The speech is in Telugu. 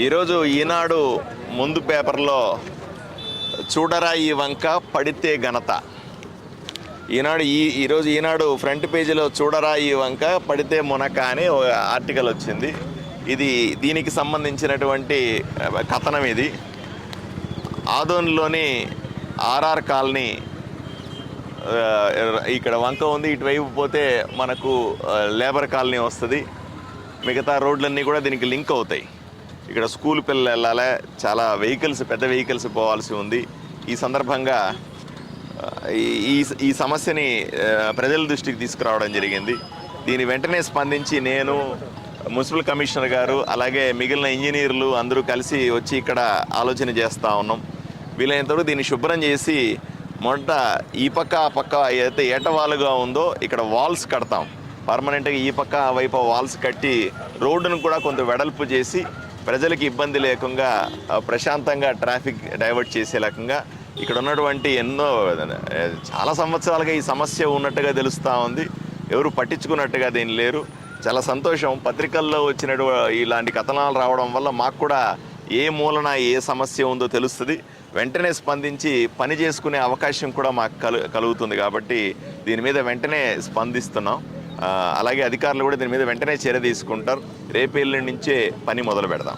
ఈరోజు ఈనాడు ముందు పేపర్లో చూడరా ఈ వంక పడితే ఘనత. ఈరోజు ఈనాడు ఫ్రంట్ పేజీలో చూడరా ఈ వంక పడితే మునక అని ఆర్టికల్ వచ్చింది. దీనికి సంబంధించినటువంటి కథనం ఇది. ఆదోన్లోని ఆర్ఆర్ కాలనీ ఇక్కడ వంక ఉంది. ఇటువైపు పోతే మనకు లేబర్ కాలనీ వస్తుంది. మిగతా రోడ్లన్నీ కూడా దీనికి లింక్ అవుతాయి. ఇక్కడ స్కూల్ పిల్లలు వెళ్ళాలి, చాలా పెద్ద వెహికల్స్ పోవాల్సి ఉంది. ఈ సందర్భంగా ఈ సమస్యని ప్రజల దృష్టికి తీసుకురావడం జరిగింది. దీని వెంటనే స్పందించి నేను, మున్సిపల్ కమిషనర్ గారు, అలాగే మిగిలిన ఇంజనీర్లు అందరూ కలిసి వచ్చి ఇక్కడ ఆలోచన చేస్తూ ఉన్నాం. వీలైనంతవరకు దీన్ని శుభ్రం చేసి మొదట ఈ పక్క ఆ పక్క ఏదైతే ఏటవాలుగా ఉందో ఇక్కడ వాల్స్ కడతాం. పర్మనెంట్గా ఈ పక్క ఆ వైపు వాల్స్ కట్టి రోడ్డును కూడా కొంత వెడల్పు చేసి ప్రజలకు ఇబ్బంది లేకుండా ప్రశాంతంగా ట్రాఫిక్ డైవర్ట్ చేసే రకంగా ఇక్కడ ఉన్నటువంటి చాలా సంవత్సరాలుగా ఈ సమస్య ఉన్నట్టుగా తెలుస్తూ ఉంది. ఎవరు పట్టించుకున్నట్టుగా దీని లేరు. చాలా సంతోషం. పత్రికల్లో ఇలాంటి కథనాలు రావడం వల్ల మాకు కూడా ఏ మూలన ఏ సమస్య ఉందో తెలుస్తుంది. వెంటనే స్పందించి పని చేసుకునే అవకాశం కూడా మాకు కలుగుతుంది. కాబట్టి దీని మీద వెంటనే స్పందిస్తున్నాం. అలాగే అధికారులు కూడా దీని మీద వెంటనే చర్య తీసుకుంటారు. రేపు ఎల్లుండి నుంచే పని మొదలు పెడదాం.